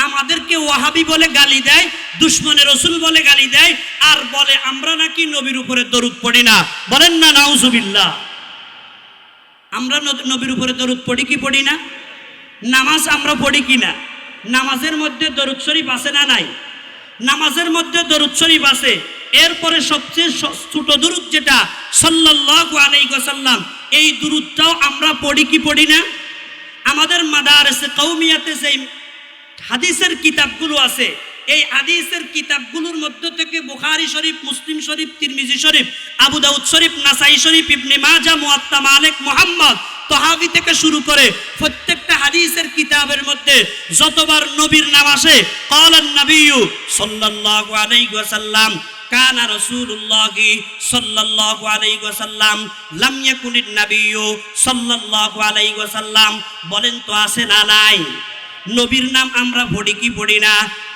আমাদেরকে ওয়াহাবি বলে গালি দেয়, দুশমনে রসুল বলে গালি দেয়, আর বলে আমরা নাকি নবীর উপরে দরুদ পড়ি না। বলেন না নাউজুবিল্লাহ। আমরা নবীর উপরে দরুদ পড়ি কি পড়ি না? নামাজ আমরা পড়ি কি না? নামাজের মধ্যে দরুদ শরীফ আছে না নাই? নামাজের মধ্যে দরুদ শরীফ আছে। এরপরে সবচেয়ে ছোট দরুদ যেটা সাল্লাল্লাহু আলাইহি ওয়াসাল্লাম, এই দরুদটাও আমরা পড়ি কি পড়ি না? আমাদের মাদারিসে কওমিয়াতে যে হাদিসের কিতাবগুলো আছে, এই হাদিসের কিতাবগুলোর মধ্য থেকে বুখারী শরীফ, মুসলিম শরীফ, তিরমিজি শরীফ, আবু দাউদ শরীফ, নাসাই শরীফ, ইবনে মাজাহ, মুয়াত্তা মালিক, মুহাম্মদ, তহাবি থেকে শুরু করে প্রত্যেকটা হাদিসের কিতাবের মধ্যে যতবার নবীর নাম আসে, ক্বালান নবিয়্যু সাল্লাল্লাহু আলাইহি ওয়াসাল্লাম, কানা রাসূলুল্লাহি সাল্লাল্লাহু আলাইহি ওয়াসাল্লাম, লাম ইয়াকুনিন নবিয়্যু সাল্লাল্লাহু আলাইহি ওয়াসাল্লাম। বলেন তো আছে না নাই? নবীর নাম আমরা পড়ি কি পড়ি না?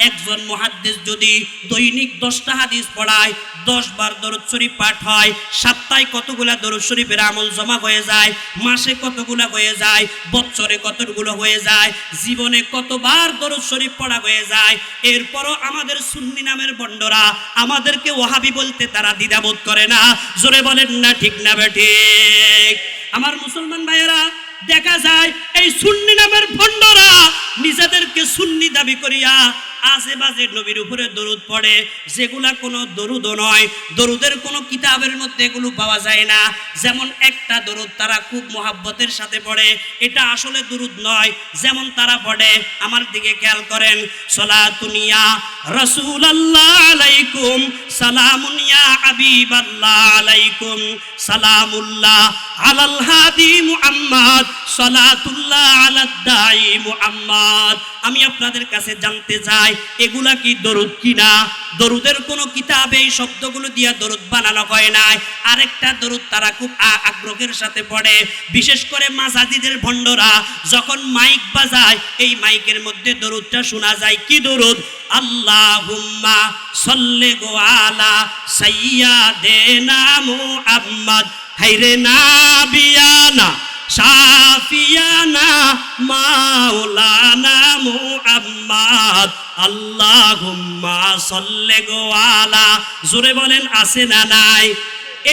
একজন মুহাদ্দিস যদি দৈনিক 10টা হাদিস পড়ায়, 10 বার দরুদ শরীফ পাঠ হয়, সপ্তাহে কতগুলা দরুদ শরীফের আমল জমা হয়ে যায়, মাসে কতগুলা হয়ে যায়, বছরে কতগুলো হয়ে যায়, জীবনে কতবার দরুদ শরীফ পড়া হয়ে যায়। এরপরও আমাদের সুন্নি নামের বন্ডরা আমাদেরকে ওয়াহাবি বলতে তারা দ্বিধাবোধ করে না। জোরে বলেন না ঠিক না বেঠিক? আমার মুসলমান ভাইয়েরা, দেখা যায় এই সুন্নি নামের ভণ্ডরা নিজেদেরকে সুন্নি দাবি করিয়া আশেপাশে নবীর উপরে দরুদ পড়ে, যেগুলা কোনো দরুদও নয়। দরুদের কোনো কিতাবের মধ্যে এগুলো পাওয়া যায় না। যেমন একটা দরুদ তারা খুব মোহাব্বতের সাথে পড়ে, এটা আসলে দরুদ নয়। যেমন তারা পড়ে, আমার দিকে খেয়াল করেন, সালাতুন ইয়া রাসূলুল্লাহ আলাইকুম, সালামুন ইয়া হাবিবাল্লাহ আলাইকুম, সালামুল্লাহ আলাল হাদি মুহাম্মদ, সালাতুল্লাহ আলাদ দাঈ মুহাম্মদ। আমি আপনাদের কাছে জানতে চাই, এগুলা কি দরুদ কিনা? দরুদের কোনো কিতাবে এই শব্দগুলো দিয়া দরুদ বানানো হয় নাই। আরেকটা দরুদ তারা খুব আগ্রহের সাথে পড়ে, বিশেষ করে মাজাদিদের ভণ্ডরা যখন মাইক বাজায়, এই মাইকের মধ্যে দরুদটা শোনা যায়। কি দরুদ? আল্লাহুম্মা সাল্লি আলা সাইয়্যিদিনা মুহাম্মদ, হায়রে নাবিয়ানা শাফিয়ানা মাওলানা মুহাম্মদ, আল্লাহুম্মা সাল্লি আলা। জোরে বলেন আছে না নাই?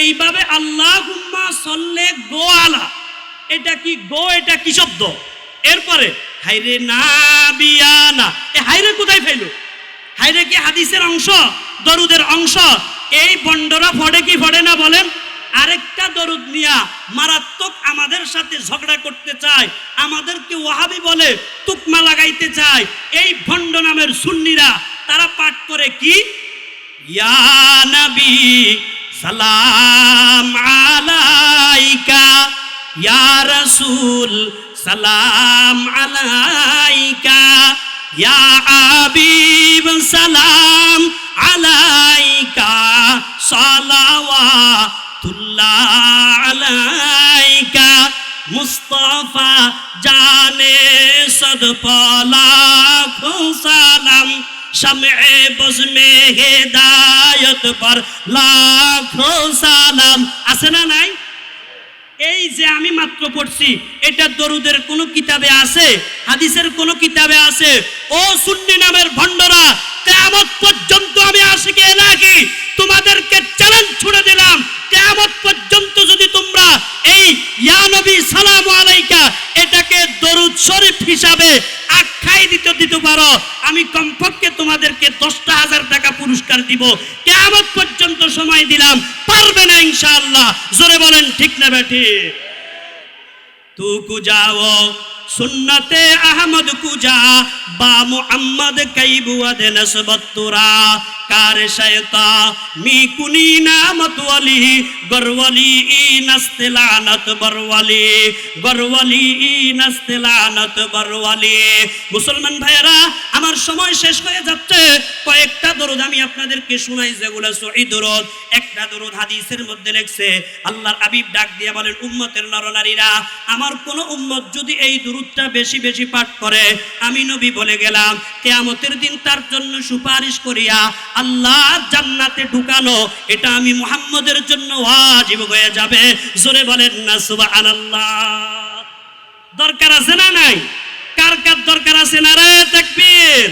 এইভাবে আল্লাহুম্মা সাল্লি আলা, এটা কি গো? এটা কি শব্দ? এরপরে হায়রে নাবিয়ানা, এ হায়রে কোথায় ফেলো? হায়রে কি হাদিসের অংশ, দরুদের অংশ? এই বন্ডরা পড়ে কি পড়ে না বলেন? আরেকটা দরুদ নিয়া মারাত্মক আমাদের সাথে ঝগড়া করতে চায়, আমাদেরকে ওয়াহাবি বলে তুকমা লাগাইতে চায়। এই ভণ্ড নামের সুন্নিরা তারা পাঠ করে কি? ইয়া নবী সালাম আলাইকা, ইয়া রাসূল সালাম আলাইকা, ইয়া হাবিব সালাম আলাইকা, সালাওয়াতুল্লাহ আলাইকা, মুস্তাফা জানে সদপলা সালাম, শামে বজমে হেদায়ত পর লাখো সালাম। আছে না নাই? এই যে আমি মাত্র পড়ছি, এটা দরুদের কোন কিতাবে আছে? হাদিসের কোন কিতাবে আছে? ও সুন্নি নামের ভণ্ডরা, কিয়ামত পর্যন্ত আমি আশিকে ইলাহি তোমাদেরকে চ্যালেঞ্জ ছুড়ে দিলাম, কিয়ামত পর্যন্ত যদি তোমরা এই ইয়া নবী সালামু আলাইকা এটাকে দরুদ শরীফ হিসাবে আখ্যায় দিতে পারো, আমি কমপক্ষে তোমাদেরকে 10,000 টাকা পুরস্কার দিব। কিয়ামত পর্যন্ত সময় দিলাম, পারবে না ইনশাআল্লাহ। জোরে বলেন ঠিক না বেঠিক? তু কুজাও সুন্নতে আহমদ কুজা বা মুহাম্মদ কাইবুয়াদ নসবতুরা কার শায়তা মি কুনি নামত ওয়ালি গরওয়ালি নাস্তিলানত বরওয়ালি, গরওয়ালি নাস্তিলানত বরওয়ালি। মুসলমান ভাইয়েরা, আমার সময় শেষ হয়ে যাচ্ছে। কয়েকটা দরুদ আমি আপনাদেরকে শোনাই, যেগুলো সহিহ দরুদ। একটা দরুদ হাদিসের মধ্যে লেখছে, আল্লাহর হাবিব ডাক দিয়ে বলেন, উম্মতের নরনারীরা, আমার কোন উম্মত যদি এই দরুদটা বেশি বেশি পাঠ করে, আমি নবী বলে গেলাম কিয়ামতের দিন তার জন্য সুপারিশ করিয়া আল্লাহ জান্নাতে ঢুকানো, এটা আমি মুহাম্মদের জন্য ওয়াজিব হয়ে যাবে। জোরে বলেন না সুবহানাল্লাহ। দরকার আছে না নাই? কার কার দরকার আছে? নারে তাকবীর।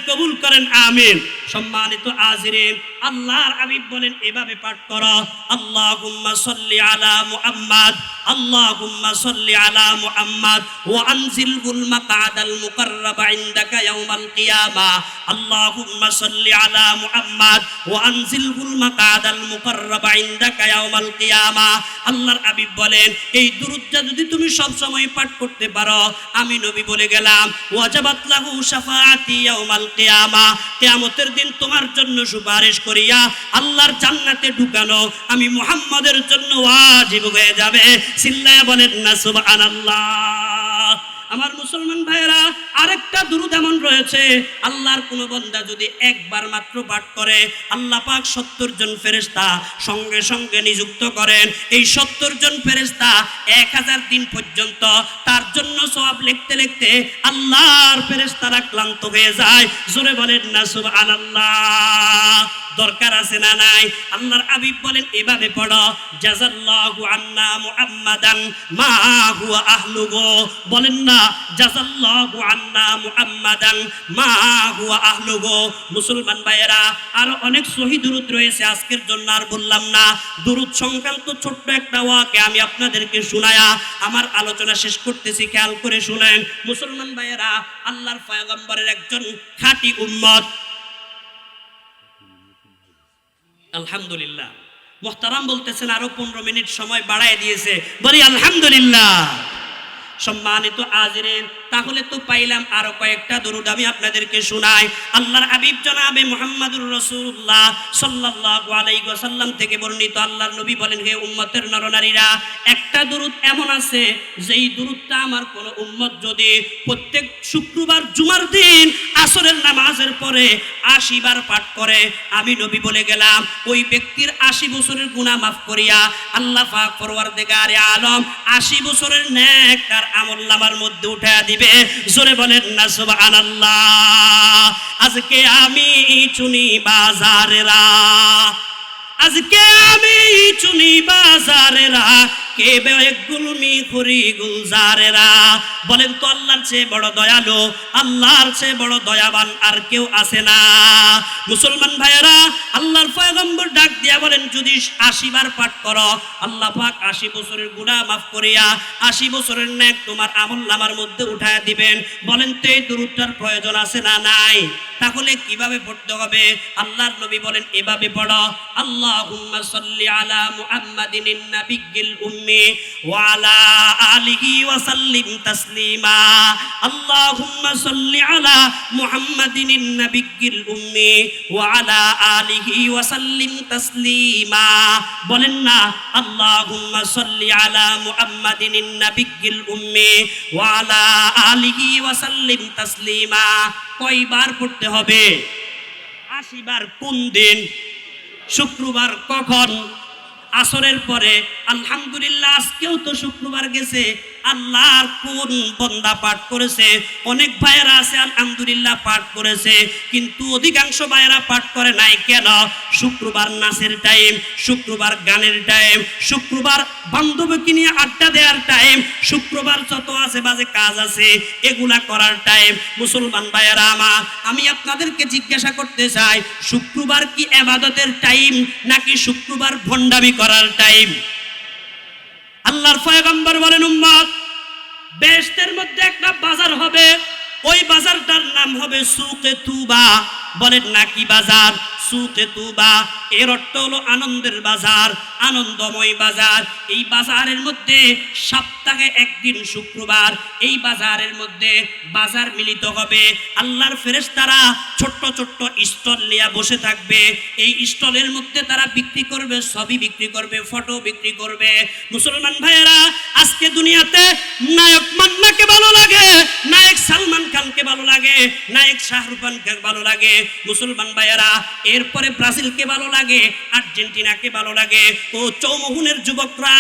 কবুল করেন, আমিন। সম্মানিত হাজিরিন, আল্লাহর হাবিব বলেন এভাবে পাঠ করো, আল্লাহুম্মা সাল্লি আলা মুহাম্মাদ, আল্লাহুম্মা সাল্লি আলা মুহাম্মাদ ওয়া আনজিলহুল মাকআদাল মুকাররাবা ইনদাকা ইয়াউমাল কিয়ামা, আল্লাহুম্মা সাল্লি আলা মুহাম্মাদ ওয়া আনজিলহুল মাকআদাল মুকাররাবা ইনদাকা ইয়াউমাল কিয়ামা। আল্লাহর হাবিব বলেন এই দুরূদটা যদি তুমি সব সময় পাঠ করতে পারো, আমি নবী বলে গেলাম, ওয়াজাবাত লাহু শাফাআতি ইয়াউমাল কিয়ামা, কিয়ামতের দিন তোমার জন্য সুপারিশ করিয়া আল্লাহর জান্নাতে ঢুকানো আমি মুহাম্মাদের জন্য ওয়াজিব হয়ে যাবে। চিল্লায়া বলেন না সুবহানাল্লাহ। আমার মুসলমান ভাইরা, আরেকটা দুরূদ এমন রয়েছে, আল্লাহর কোন বান্দা যদি একবার মাত্র পাঠ করে, আল্লাহ পাক 70 জন ফেরেশতা সঙ্গে সঙ্গে নিযুক্ত করেন। এই 70 জন ফেরেশতা 1000 দিন পর্যন্ত তার জন্য সওয়াব লিখতে লিখতে আল্লাহর ফেরেশতারা ক্লান্ত হয়ে যায়। জোরে বলেন না সুবহানাল্লাহ। দরকার আছে না নাই? আল্লাহর হাবিব বলেন এভাবে পড়ো, জাযাল্লাহু আন্না মুহাম্মাদান মা হুয়া আহলুহু। বলেন না, জাযাল্লাহু আন্না মুহাম্মাদান মা হুয়া আহলুহু। মুসলমান ভাইয়েরা, আরো অনেক সহিহ দুরূদ রয়েছে, আজকের জন্য আর বললাম না। দুরূদ সংক্রান্ত ছোট্ট একটা ওয়াকে আমি আপনাদেরকে শোনায়া আমার আলোচনা শেষ করতেছি, খেয়াল করে শুনেন। মুসলমান ভাইয়েরা, আল্লাহর পয়গম্বরের একজন খাঁটি উম্মত, আলহামদুলিল্লাহ। মুহতারাম বলতেছেন আরো 15 মিনিট সময় বাড়ায় দিয়েছে, বলি আলহামদুলিল্লাহ। সম্মানিত হাজিরিন, তাহলে তো পাইলাম আরো কয়েকটা দুরূদ আমি আপনাদেরকে শোনাই। আল্লাহর হাবিব জনাবে মুহাম্মদুর রাসূলুল্লাহ সাল্লাল্লাহু আলাইহি ওয়াসাল্লাম থেকে বর্ণিত, আল্লাহর নবী বলেন, হে উম্মতের নরনারীরা, একটা দুরূদ এমন আছে যেই দুরূদটা আমার কোন উম্মত যদি প্রত্যেক শুক্রবার জুমার দিন আসরের নামাজের পরে 80 বার পাঠ করে, আমি নবী বলে গেলাম ওই ব্যক্তির 80 বছরের গুনাহ মাফ করিয়া আল্লাহ পাক পরওয়ারদিগারে আলম 80 বছরের নেক তার আমলনামার মধ্যে উঠায়া দিবে। জোরে বলেন না সুবহানাল্লাহ। আজকে আমি চুনি বাজারেরা, আজকে আমি চুনি বাজারেরা, কে বেগুলমি করি গুলজারেরা। বলেন তো আল্লাহর চেয়ে বড় দয়ালু, আল্লাহর চেয়ে বড় দয়াবান আর কেউ আছে না? মুসলমান ভাইয়েরা, আল্লাহর পয়গম্বর ডাক দিয়া বলেন, যদি 80 বার পাঠ করো, আল্লাহ পাক 80 বছরের গুনাহ মাফ করিয়া 80 বছরের নেক তোমার আমলনামার মধ্যে উঠায়া দিবেন। বলেন তো এই দুরূদটার প্রয়োজন আছে না নাই? তাহলে কিভাবে পড়তে হবে? আল্লাহর নবী বলেন এভাবে পড়ো, আল্লাহুম্মা সাল্লি আলা মুহাম্মাদিন নাবিয়্যিল উম্মি ওয়া আলা আলিহি ওয়া সাল্লিম তাসলিমা। আল্লাহুম্মা সাল্লি আলা মুহাম্মাদিন নাবিয়্যিল উম্মি ওয়া আলা আলিহি ওয়া সাল্লিম তাসলিমা। বলেন না, আল্লাহুম্মা সাল্লি আলা মুহাম্মাদিন নাবিয়্যিল উম্মি ওয়া আলা আলিহি ওয়া সাল্লিম তাসলিমা। কয়বার পড়তে হবে? 80 বার। কোন দিন? শুক্রবার। কখন? আসরের পরে। আলহামদুলিল্লাহ, আজকেও তো শুক্রবার গেছে, আল্লাহর কোন বান্দা পাঠ করেছে? অনেক ভাইয়েরা আছে আলহামদুলিল্লাহ পাঠ করেছে, কিন্তু অধিকাংশ ভাইয়েরা পাঠ করে নাই। কেন? শুক্রবার নাচের টাইম, শুক্রবার গানের টাইম, শুক্রবার বান্ধবীকে নিয়ে আড্ডা দেওয়ার টাইম, শুক্রবার যত আছে বাজে কাজ আছে এগুলা করার টাইম। মুসলমান ভাইয়েরা আমার, আমি আপনাদেরকে জিজ্ঞাসা করতে চাই, শুক্রবার কি ইবাদতের টাইম নাকি শুক্রবার ভণ্ডামি করার টাইম? আল্লাহর পয়গম্বর বলেন, উম্মত, বেহেশতের মধ্যে একটা বাজার হবে, ওই বাজারটার নাম হবে সুকে তুবা। বলেন না কি বাজার? সুকে তুবা। এর অর্থ হলো আনন্দের বাজার, আনন্দময় বাজার। এই বাজারের মধ্যে সপ্তাহে একদিন শুক্রবার এই বাজারের মধ্যে বাজার মিলিত হবে। আল্লাহর ফেরেশতারা ছোট্ট ছোট্ট স্টল নিয়ে বসে থাকবে। এই স্টলের মধ্যে তারা বিক্রি করবে, ছবি বিক্রি করবে, ফটো বিক্রি করবে। মুসলমান ভাইয়েরা, আজকে দুনিয়াতে নায়ক মান্নাকে ভালো লাগে, নায়ক সালমান খানকে ভালো লাগে, নায়ক শাহরুখ খানকে ভালো লাগে। মুসলমান ভাইয়েরা, এরপরে ব্রাজিলকে ভালো লাগে, আর্জেন্টিনাকে ভালো লাগে। ও চৌমুহনের যুবকরা,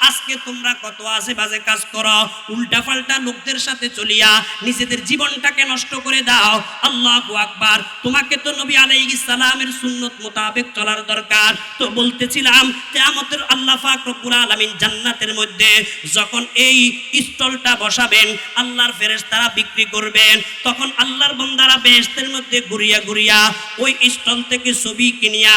আজকে তোমরা কত আছে বাজে কাজ করো, উল্টাপাল্টা লোকদের সাথে চলিয়া নিজেদের জীবনটাকে নষ্ট করে দাও। আল্লাহু আকবার। তোমাকে তো নবী আলাইহিস সালামের সুন্নত মোতাবেক চলার দরকার। তো বলতেছিলাম, কিয়ামতের আল্লাহ পাক রব্বুল আলামিন জান্নাতের মধ্যে যখন এই স্টলটা বসাবেন, আল্লাহর ফেরেশতারা বিক্রি করবেন, তখন আল্লাহর বান্দারা বেহেশতের মধ্যে ঘুরিয়া ঘুরিয়া ওই স্টল থেকে ছবি কিনিয়া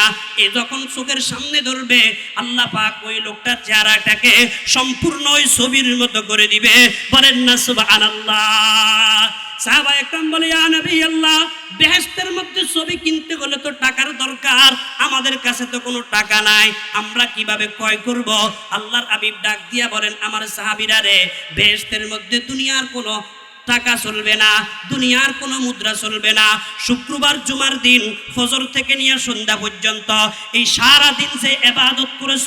যখন চোখের সামনে ধরবে, আল্লাহ পাক ওই লোকটার চেহারাটাকে সম্পূর্ণ ওই ছবির মতো করে দিবে। বলেন না সুবহানাল্লাহ। সাহাবা একরাম বলে, ইয়া নবী আল্লাহ, বেহেশতের মধ্যে ছবি কিনতে গেলে তো টাকার দরকার, আমাদের কাছে তো কোনো টাকা নাই, আমরা কিভাবে ক্রয় করব? আল্লাহর হাবিব ডাক দিয়া বলেন, আমার সাহাবীরা রে, বেহেশতের মধ্যে দুনিয়ার কোনো টাকা চলবে না, দুনিয়ার কোনো মুদ্রা চলবে না। শুক্রবার জুমার দিন ফজর থেকে নিয়ে সন্ধ্যা পর্যন্ত এই সারা দিন যে ইবাদত করেছ,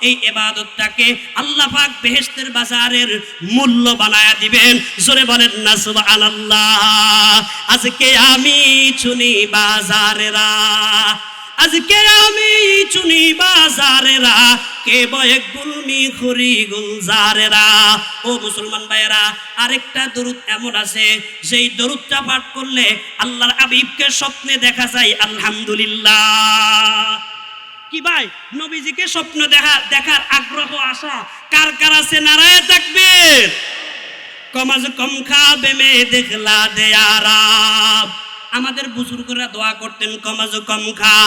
এই ইবাদতটাকে আল্লাহ পাক বেহেশতের বাজারের মূল্য বানায়া দিবেন। জোরে বলেন না সুবহানাল্লাহ। আজকে আমি চুনি বাজারেরা, আজকে আমি চুনি বাজারেরা, কে বয়ে গুলমি খুরি গুলজারেরা। ও মুসলমান ভাইয়েরা, আরেকটা দরুদ এমন আছে যেই দরুদটা পাঠ করলে আল্লাহর হাবিবকে স্বপ্নে দেখা যায়। আলহামদুলিল্লাহ। কি ভাই, নবীজিকে স্বপ্ন দেখার আগ্রহ আশা কার কার আছে? নারায়ে তাকবীর। কমাজ কম খাবে মে দেখলা দেয়ারাব। আমাদের বুজুর্গরা দোয়া করতেন, কমাজ কম খা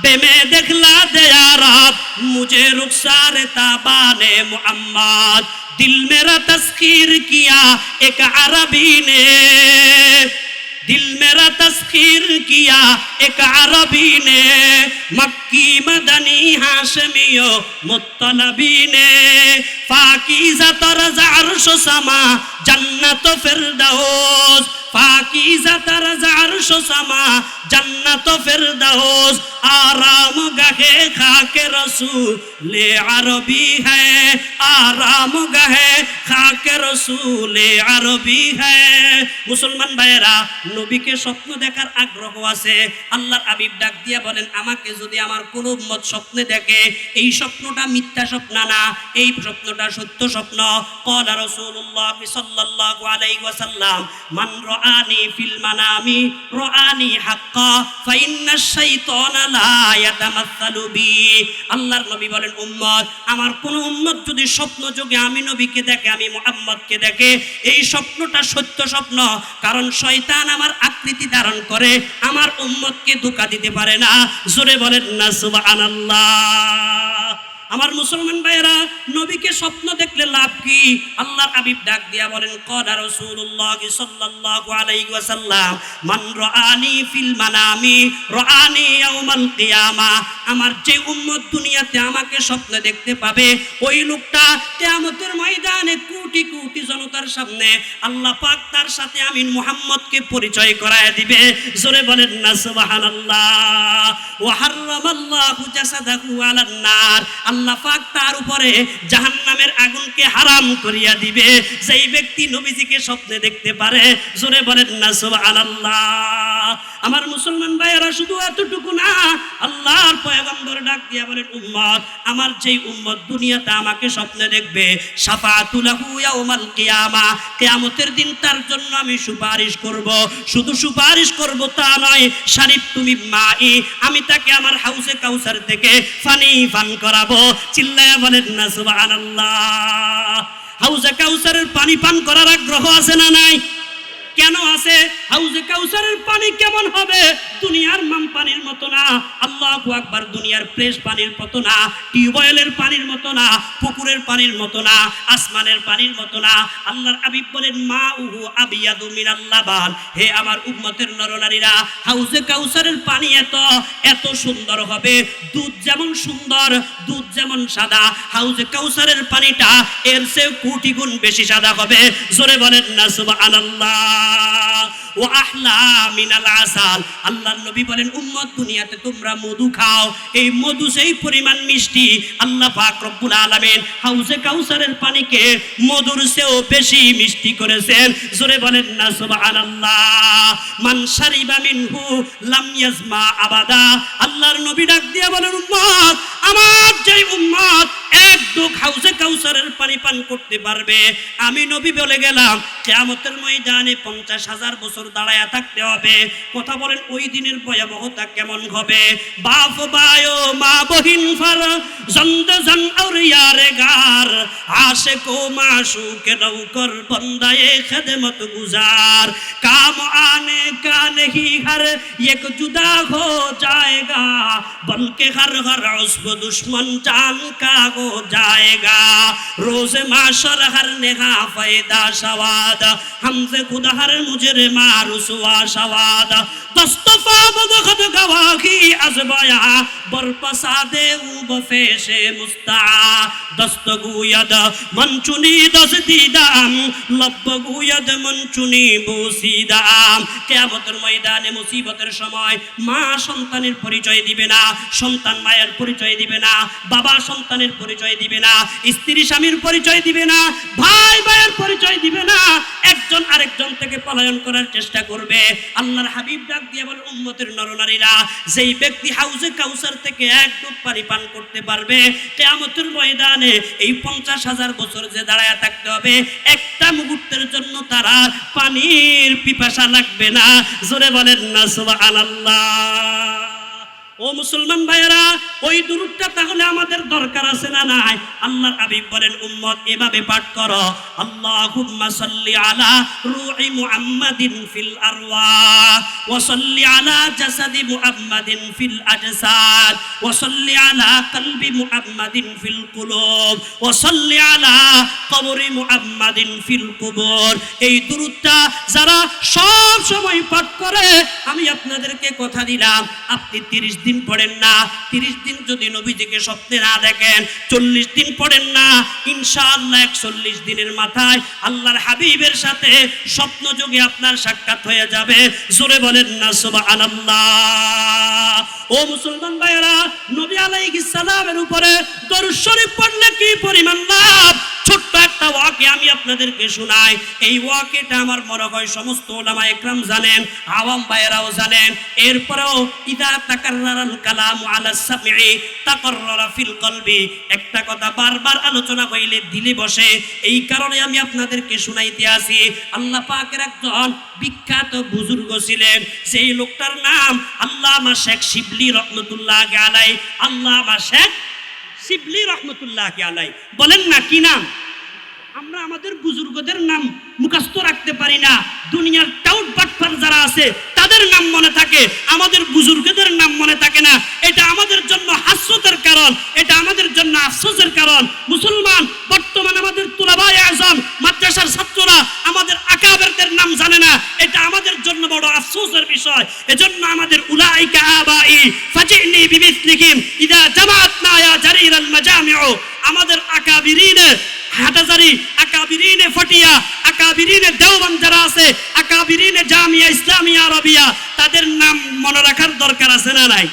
বেমে দেখলা দেয়ারাব, মুঝে রুখসার তাবানে মুহাম্মদ, दिल मेरा तस्खीर किया एक अरबी ने, दिल मेरा तस्खीर किया एक अरबी ने, मक्की मदनी हाशमियो मुत्तलबी ने, फाकीज़ा तरज़ अर्श समा जन्नत फिरदौस, फाकीज़ा तरज़ अर्श समा जन्नत फिरदौस, आराम गहे खाके रसूल अरबी है, आराम गहे खाके रसूल अरबी है। মুসলমান ভাইয়েরা, নবীকে স্বপ্ন দেখার আগ্রহ আছে। আল্লাহর হাবিব ডাক দিয়া বলেন, আমাকে যদি আমার কোন উম্মত স্বপ্নে দেখে, এই স্বপ্নটা মিথ্যা স্বপ্ন না, এই স্বপ্নটা সত্য স্বপ্ন। ক্বালা রাসূলুল্লাহ সাল্লাল্লাহু আলাইহি ওয়াসাল্লাম, মান রাআনি ফিল মানামি রাআনি হাক্কা ফাইন্নাশ শাইতানা লা ইয়াতামাসসালু বি। আল্লাহর নবী বলেন, উম্মত, আমার কোন উম্মত যদি স্বপ্ন যোগে আমি নবীকে দেখে, আমি মুহাম্মদকে দেখে, এই স্বপ্নটা সত্য স্বপ্ন, কারণ শয়তান আমার আকৃতি ধারণ করে আমার উম্মতকে ধোঁকা দিতে পারে না। জোরে বলেন না সুবহানাল্লাহ। আমার মুসলমান ভাইয়েরা, নবীকে স্বপ্ন দেখলে লাভ কি? আল্লাহর হাবিব ডাক দিয়া বলেন, ক্বালা রাসূলুল্লাহ সাল্লাল্লাহু আলাইহি ওয়াসাল্লাম, মান রাআনি ফিল মানামি রাআনি ইয়াউমাল কিয়ামা। আমার যে উম্মত দুনিয়াতে আমাকে স্বপ্ন দেখতে পাবে, ওই লোকটা কিয়ামতের ময়দানে কোটি কোটি জনতার সামনে আল্লাহ পাক তার সাথে আমি মুহাম্মদকে পরিচয় করায় দিবে। জোরে বলেন না সুবহানাল্লাহ। ওয়া হারামাল্লাহু জাসাদাহু আলান নার। আল্লাহ পাক তার উপরে জাহান্নামের আগুনকে হারাম করিয়া দিবে যেই ব্যক্তি নবীজিকে স্বপ্নে দেখতে পারে। জোরে বলেন না সুবহানাল্লাহ। আমার মুসলমান ভাইয়েরা, শুধু এতটুকু না, আল্লাহর পয়গম্বর ডাক দিয়া বলেন, উম্মত, আমার যেই উম্মত দুনিয়াতে আমাকে স্বপ্নে দেখবে, শাফাআতু লাহু ইয়াউমাল কিয়ামা, কিয়ামতের দিন তার জন্য আমি সুপারিশ করব। শুধু সুপারিশ করব তা নয়, শারিব তুমি মাই, আমি তাকে আমার হাউসে কাউসার থেকে পানি পান করাবো। চিল্লায়া বলেন না সুবহানাল্লাহ। হাউসে কাউসারের পানি পান করার আগ্রহ আছে না নাই? কেন আছে? হাউজে কাউসারের পানি কেমন হবে? দুনিয়ার মাম পানির মতো না। আল্লাহু আকবার। দুনিয়ার ফ্রেশ পানির মতো না, টিউবওয়েলের পানির মতো না, পুকুরের পানির মতো না, আসমানের পানির মতো না। আল্লাহর হাবিব বলেন, মা উহু আবিয়াদু মিনাল লাবান। হে আমার উম্মতের নরনারীরা, হাউজে কাউসারের পানি এত সুন্দর হবে, দুধ যেমন সুন্দর, দুধ যেমন সাদা, হাউজে কাউসারের পানিটা এর চেয়ে কোটি গুণ বেশি সাদা হবে। জোরে বলেন না সুবহানাল্লাহ। ও আহলা মিনাল আসাল। আল্লাহর নবী বলেন, উম্মত, দুনিয়াতে তোমরা মধু খাও, এই মধু সেই পরিমাণ মিষ্টি, আল্লাহ পাক রব্বুল আলামিন হাউজে কাউসারের পানিকে মধুর চেয়েও বেশি মিষ্টি করেছেন। জোরে বলেন না সুবহানাল্লাহ। মান শারিবা মিনহু লাম ইয়াজমা আবাদা। আল্লাহর নবী ডাক দিয়ে বলেন, উম্মত, আমার যেই উম্মত এক ঢোক হাউজে কাউসারের পানি পান করতে পারবে, আমি নবী বলে গেলাম, কিয়ামতের ময়দানে 50,000 বছর দাঁড়ায়া থাকতে হবে। কথা বলেন ওই দিনের ভয়াবহতা কেমন হবে? বাপ বায়ো মা বহিন ফার জন্দ জন और यार गार आशिको माशूक नौकर बंदाए खिदमत गुजार काम आने का नहीं हर एक जुदा हो जाएगा बल्कि हर हर उस्ब दुश्मन जान का हो जाएगा रोज माशर हर नेहा फैदा शवाद हमसे खुदा हर मुजरिमा रुसवा शवाद दस्तफा बदखद गवाही अजबाया बरपसादे उ बफेशे मुस्ता दस्तगुयद मंचुनी दसदीदाम लब्बगुयद मंचुनी बुसीदाम কিয়ামতের ময়দানে মুসিবতের সময় মা সন্তানের পরিচয় দিবে না, সন্তান মায়ের পরিচয় দিবে না, বাবা সন্তানের পরিচয় দিবে না, স্ত্রী স্বামীর পরিচয় দিবে না, ভাই ভাইয়ের পরিচয় দিবে না, একজন আরেকজন থেকে পলায়ন করার চেষ্টা করবে। আল্লাহর হাবিব ডাক দিয়ে বলেন উম্মতের নরনারীরা, যেই ব্যক্তি হাউজে কাউসার থেকে এক ডুব পানি পান করতে পারবে কিয়ামতের ময়দানে এই 50,000 বছর যে দাঁড়ায় থাকতে হবে, একটা মুহূর্তের জন্য তারা পানির পিপাসা লাগবে না। জোরে বলেন না সুবহানাল্লাহ। ও মুসলমান ভাইয়েরা, ওই দুরূদটা তাহলে আমাদের দরকার আছে না নাই? আল্লাহর হাবিব বলেন উম্মত এভাবে পাঠ করো, আল্লাহুম্মা সাল্লি আলা রূহি মুহাম্মাদিন ফিল আরওয়াহ ওয়া সাল্লি আলা জাসাদি মুহাম্মাদিন ফিল আজসাদ ওয়া সাল্লি আলা কলবি মুহাম্মাদিন ফিল কুলুব ওয়া সাল্লি আলা কবরি মুহাম্মাদিন ফিল কুবুর। এই দুরূদটা যারা সব সময় পাঠ করে, আমি আপনাদেরকে কথা দিলাম, আপনি 30 দিন পড়েন না, 30 দিন যদি নবীজিকে স্বপ্নে না দেখেন, 40 দিন পড়েন না, ইনশাআল্লাহ 41 দিনের মাথায় আল্লাহর হাবিবের সাথে স্বপ্ন যোগে আপনার সাক্ষাৎ হয়ে যাবে। জোরে বলেন না সুবহানাল্লাহ। ও মুসলমান ভাইয়েরা, নবী আলাইহিস সালামের উপরে দরুদ শরীফ পড়লে কি পরিমাণ লাভ! ছোট্ট একটা ওয়াকি আমি আপনাদেরকে শোনাই। এই ওয়াকিটা আমার মনে হয় সমস্ত উলামা ইকরাম জানেন, আওয়াম ভাইয়েরাও জানেন। এরপরেও ইদা তাকাররারাল কালামু আলা সামঈ তাকাররারা ফিল কলবি, একটা কথা বারবার আলোচনা হইলে দিলে বসে, এই কারণে আমি আপনাদেরকে শুনাইতে আসি। আল্লাহ পাকের একজন বিখ্যাত বুজুর্গ ছিলেন, সেই লোকটার নাম আল্লামা শেখ শিবলি রহমাতুল্লাহ আলাইহি। আল্লামা শেখ শিবলি রহমতুল্লাহ আলাইহি। বলেন না কি নাম? আমরা আমাদের বুজুর্গদের নাম মুখস্থ রাখতে পারি না, দুনিয়ার টাউট বাটপার যারা আছে তাদের নাম মনে থাকে, আমাদের বুজুর্গদের নাম মনে থাকে না। এটা আমাদের জন্য হাস্যতের কারণ, এটা আমাদের জন্য আফসোসের কারণ। মুসলমান বর্তমানে আমাদের তুলাবায়ে আযম মাদ্রাসার ছাত্ররা আমাদের আকাবেরদের নাম জানে না, এটা আমাদের জন্য বড় আফসোসের বিষয়। এজন্য আমাদের উলাইকা আবাই ফাজিনি বিমিসলিহিম ইদা জামাআতনা ইয়া জারিরাল মাজামিউ, আমাদের আকাবিরিনে হাটাজারি, আকাবিরিনে ফটিয়া, আকাবিরিনে দেওবন্দ যারা আছে, আকাবিরিনে জামিয়া ইসলামিয়া আরবিয়া, তাদের নাম মনে রাখার দরকার আছে না নাই?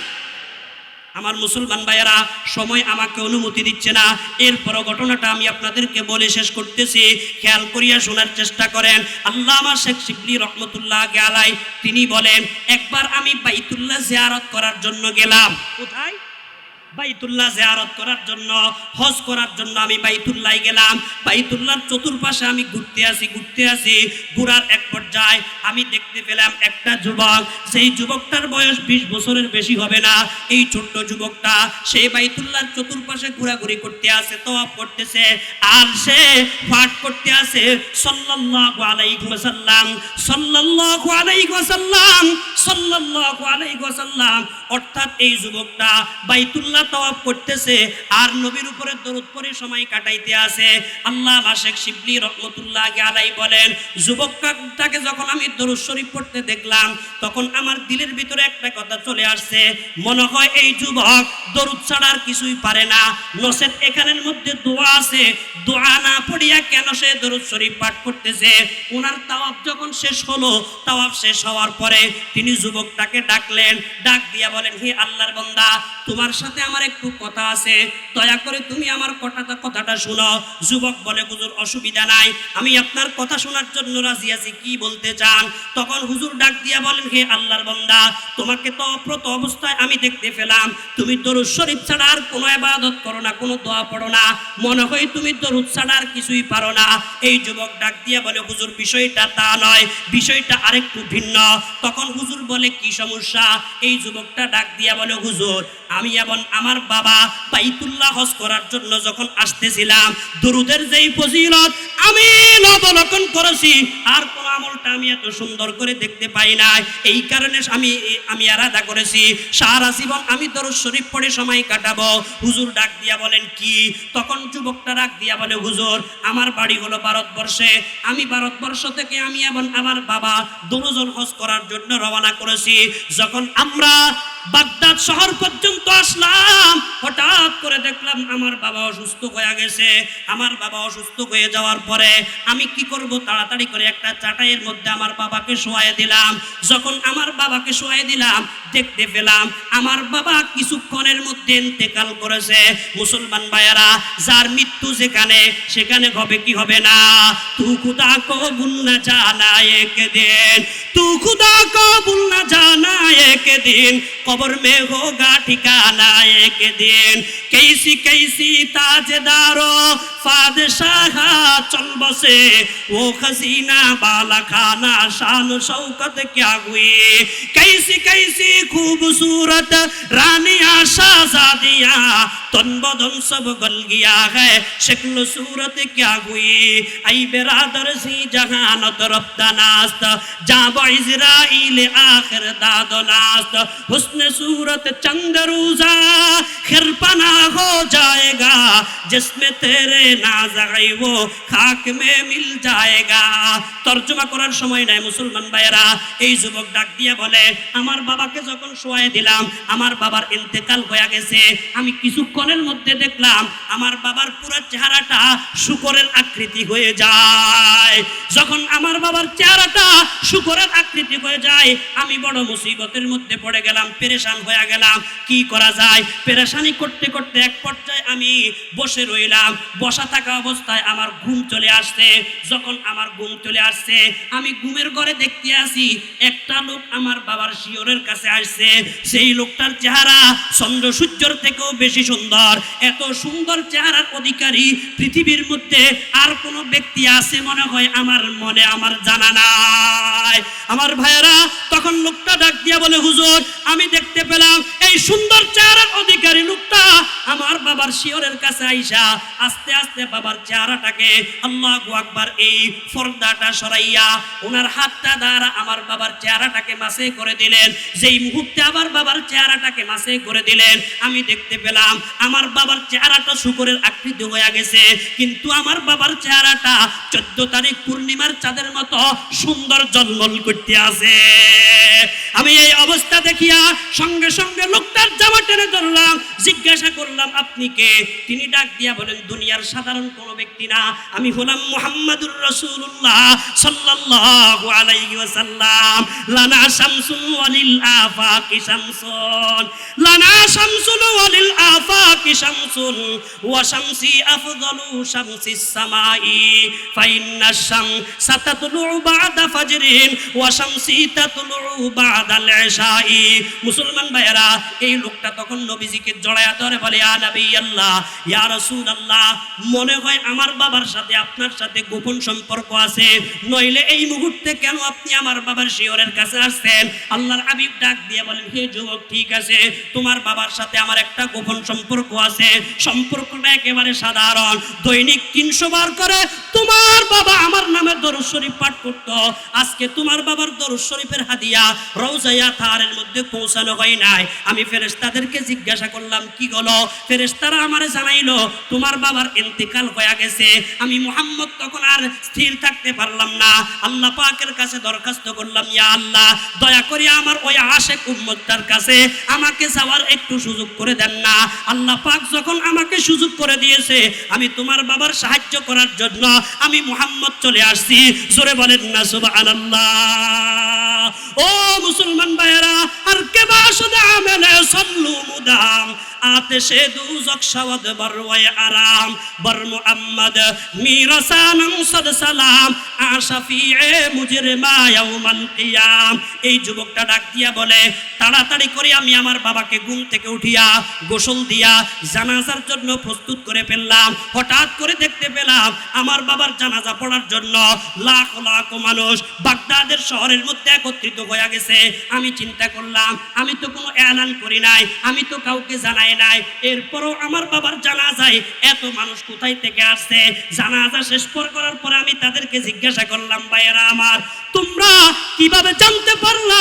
আমার মুসলমান ভাইয়েরা, সময় আমাকে অনুমতি দিচ্ছে না, এরপরও ঘটনাটা আমি আপনাদেরকে বলে শেষ করতেছি, খেয়াল করিয়া শোনার চেষ্টা করেন। আল্লামা শেখ শিবলি রহমতুল্লাহ আলাইহি তিনি বলেন, একবার আমি বাইতুল্লাহ জিয়ারত করার জন্য গেলাম। কোথায়? বাইতুল্লাহ জিয়ারত করার জন্য, হজ করার জন্য আমি বাইতুল্লাহ গেলাম। বাইতুল্লাহর চতুর্পাশে আমি ঘুরতে আসি, ঘোরার এক পর্যায়ে আমি দেখতে পেলাম একটা যুবক, সেই যুবকটার বয়স 20 বছরের বেশি হবে না। এই ছোট্ট যুবকটা সেই বাইতুল্লাহর চতুর্পাশে ঘোরাঘুরি করতে আছে, তওয়াফ করতেছে, আর সে পাঠ করতে আছে সাল্লাল্লাহু আলাইহি ওয়াসাল্লাম, সাল্লাল্লাহু আলাইহি ওয়াসাল্লাম, সাল্লাল্লাহু আলাইহি ওয়াসাল্লাম। অর্থাৎ এই যুবকটা বাইতুল্লাহ তওয়াফ করতেছে আর নবীর উপরে দরুদ পড়ে সময় কাটাইতে আছে। আল্লামা শেখ শিবলি রহমতুল্লাহ আলাইহি বলেন, যুবকটাকে যখন আমি দরুদ শরীফ পড়তে দেখলাম, তখন আমার দিলের ভিতরে একটা কথা চলে আসছে, মনে হয় এই যুবক দরুদ ছাড়া আর কিছুই পারে না, নসেদ এখানের মধ্যে দোয়া আছে, দোয়া না পড়িয়া কেন সে দরুদ শরীফ পাঠ করতেছে। ওনার তাওয়াফ যখন শেষ হলো, তাওয়াফ শেষ হওয়ার পরে তিনি যুবকটাকে ডাকলেন, ডাক দিয়া বলেন, হে আল্লাহর বান্দা, তোমার সাথে আমার একটু কথা আছে, দয়া করে তুমি আমার কথাটা শোনো। যুবক বলে, হুজুর অসুবিধা নাই, আমি আপনার কথা শোনার জন্য রাজি আছি, কি বলতে চান? তখন হুজুর ডাক দিয়া বলেন, হে আল্লাহর বান্দা, তোমাকে তো অপ্রত অবস্থায় আমি দেখতে পেলাম, তুমি দরুদ শরীফ ছাড়া আর কোনো ইবাদত করো না, কোনো দোয়া পড়ো না, মনে হয় তুমি দরুদ ছাড়া আর কিছুই পারো না। এই যুবক ডাক দিয়া বলে, হুজুর বিষয়টা তা নয়, বিষয়টা আরেকটু ভিন্ন। তখন হুজুর বলে, কি সমস্যা? এই যুবকটা ডাক দিয়া বলে, হুজুর আমি এবং আমার বাবা বাইতুল্লাহ হজ করার জন্য যখন আসতেছিলাম, দরুদের যেই ফজিলত আমি অবলোকন করেছি, আর কোন আমলটা আমি এত সুন্দর করে দেখতে পাই না, এই কারণে আমি আলাদা করেছি, সারা জীবন আমি দরুদ শরীফ পড়ে সময় কাটাবো। হুজুর ডাক দিয়া বলেন, কি? তখন যুবকটা ডাক দিয়া বলে, হুজুর আমার বাড়ি হলো ভারতবর্ষে, আমি ভারতবর্ষ থেকে আমি এবং আমার বাবা দুজন হজ করার জন্য রওনা করেছি। যখন আমরা বাগদাদ শহর পর্যন্ত আসলাম, হঠাৎ করে দেখলাম আমার বাবা অসুস্থ হয়ে গেছে। আমার বাবা অসুস্থ হয়ে যাওয়ার পরে আমি কি করব, তাড়াতাড়ি করে একটা চাটাইয়ের মধ্যে আমার বাবাকে শোয়াই দিলাম। যখন আমার বাবাকে শোয়াই দিলাম, দেখতে পেলাম আমার বাবা কিছুক্ষণের মধ্যে ইন্তেকাল করেছে। মুসলমান ভাইয়েরা, যার মৃত্যু যেখানে, সেখানে হবে কি হবে না? তু খুদা কো ভুল না জানা এক দিন, তু খুদা কো ভুল না জানা এক দিন, कब्र में होगा ठिकाना एक दिन। कैसी कैसी ताजदारो फादशाह चल बसे, वो खजीना बाला खाना शान शौकत क्या हुई। कैसी कैसी खूबसूरत रानियां शाहजादियां, तन बदन सब गल गया है, शक्ल सूरत क्या हुई। आई बिरादर सी जहानत रब्दानास्त, जाब इज़राइल आखिर दादनास्त, हुस्न सूरत चंद रोजा खिरपना हो जाएगा, जिसमें तेरे नाज़ है वो खाक में मिल जाएगा। তরজমা করার সময় নাই মুসলমান ভাইয়েরা। এই যুবক ডাক দিয়া বলে, আমার বাবাকে যখন শোয়াই দিলাম, আমার বাবার ইন্তেকাল হয়ে গেছে, আমি কিছুক্ষণের মধ্যে দেখলাম আমার বাবার পুরো চেহারাটা শুকরের আকৃতি হয়ে যায়। যখন আমার বাবার চেহারাটা শুকরের আকৃতি হয়ে যায়, আমি বড় মুসিবতের মধ্যে পড়ে গেলাম, পেরেশান হয়ে গেলাম, কি করা যায়। পেরেশানি করতে করতে এক পর্যায়ে আমি বসে রইলাম। বসা থাকা অবস্থায় আমার ঘুম চলে আসছে। যখন আমার ঘুম চলে আসছে, আমি ঘুমের ঘরে দেখতে আসি একটা লোক আমার বাবার শিয়রের কাছে আসছে। সেই লোকটার চেহারা চন্দ্র সূর্যের থেকেও বেশি সুন্দর। এত সুন্দর চেহারার অধিকারী পৃথিবীর মধ্যে আর কোনো ব্যক্তি আছে মনে হয় আমার জানা নাই। আমার ভাইয়েরা, তখন লোকটা ডাক দিয়া বলে, হুজুর আমি দেখতে পেলাম এই সুন্দর চেহারার অধিকারী লোকটা আমার বাবার শিয়রের কাছে আইসা আস্তে আস্তে বাবার চেহারাটাকে, আল্লাহু আকবার, এই পর্দাটা সরাইয়া ওনার হাতটা দ্বারা আমার বাবার চেহারাটাকে মাসে করে দিলেন। যেই মুহূর্তে আমার বাবার চেহারাটাকে মাসে করে দিলেন, আমি দেখতে পেলাম আমার বাবার চেহারাটা শুকরের আকৃতি হয়ে গেছে, কিন্তু আমার বাবার চেহারাটা 14 তারিখ পূর্ণিমার চাঁদের মতো সুন্দর জলমল করতে আছে। আমি এই অবস্থা দেখিয়া সঙ্গে সঙ্গে লোকটার জামা টেনে ধরলাম, জিজ্ঞাসা করলাম, আপনি কে? তিনি ডাক দিয়া বলেন, দুনিয়ার সাধারণ কোনো ব্যক্তি না, আমি হলাম মুহাম্মাদুর রাসূলুল্লাহ সাল্লাল্লাহু আলাইহি ওয়াসাল্লাম। লানা শামসুন ওয়ালিল আফাকি শামসুন, লানা শামসুন ওয়ালিল আফাকি শামসুন, ওয়া শামসি আফদালু শামসিস সামাই, ফাইন্নাশ শামসা তাতলু বা'দা ফাজরিন ওয়া শামসি তাতলু বা'দাল ইশাই। মুসলমান ভাইয়েরা, এই লোকটা তখন নবীজিকে জড়ায়া ধরে বলে, ইয়া নবী আল্লাহ, ইয়া রাসূলুল্লাহ, মনে হয় আমার বাবার সাথে আপনার সাথে গোপন সম্পর্ক আছে, নইলে এই মুহূর্তে কেন আপনি আমার বাবার শিয়রের কাছে আসছেন? আল্লাহর হাবিব ডাক দিয়ে বলেন, হে যুবক, ঠিক আছে, তোমার বাবার সাথে আমার একটা গোপন সম্পর্ক আছে। সম্পর্কটা একেবারে সাধারণ। দৈনিক 300 বার করে তোমার বাবা আমার নামে দরুদ শরীফ পাঠ করত। আজকে তোমার বাবার দরুদ শরীফের হাদিয়া রওজায়ে তাহারের মধ্যে পৌঁছানো হয় নাই। আমি ফেরেশতাদেরকে জিজ্ঞাসা করলাম, কি হলো? ফেরেশতারা আমারে জানাইলো তোমার বাবার ইন্তেকাল হয়ে গেছে। আমি মুহাম্মদ তখন আর স্থির থাকতে পারলাম না, আল্লাহ পাকের কাছে দরখাস্ত করলাম, ইয়া আল্লাহ, দয়া করে আমার ওই আশেক উম্মতটার কাছে আমাকে যাওয়ার একটু সুযোগ করে দেন না। আল্লাহ পাক যখন আমাকে সুযোগ করে দিয়েছে, আমি তোমার বাবার সাহায্য করার জন্য আমি মুহাম্মদ চলে আসছি। জোরে বলেন না সুবহানাল্লাহ। ও মুসলমান ভাইয়েরা, আর কে বাসদ আমেলে সল্লু মুদাম আতেশে দুজক শাওয়াদ বরওয়ায় আরাম বর মুহাম্মদ মিরাসানাম সাদ সালাম আশাফিয়ে মুজরিমা ইয়াউমাল কিয়াম। এই যুবকটা ডাক দিয়া বলে, তাড়াতাড়ি করে আমি আমার বাবাকে ঘুম থেকে উঠিয়া গোসল দিয়া জানাজার জন্য প্রস্তুত করে ফেললাম। হঠাৎ করে দেখতে পেলাম আমার বাবার জানাজা পড়ার জন্য লাখ লাখ মানুষ বাগদাদের শহরের মধ্যে একত্রিত হয়ে গেছে। আমি চিন্তা করলাম, আমি তো কোনো এলান করি নাই, আমি তো কাউকে জানাই নাই, এরপরও আমার বাবার জানাজায় এত মানুষ কোথায় থেকে আসছে। জানাজা শেষ করার পরে আমি তাদেরকে জিজ্ঞাসা করলাম, ভাইয়েরা আমার, তোমরা কিভাবে জানতে পারলা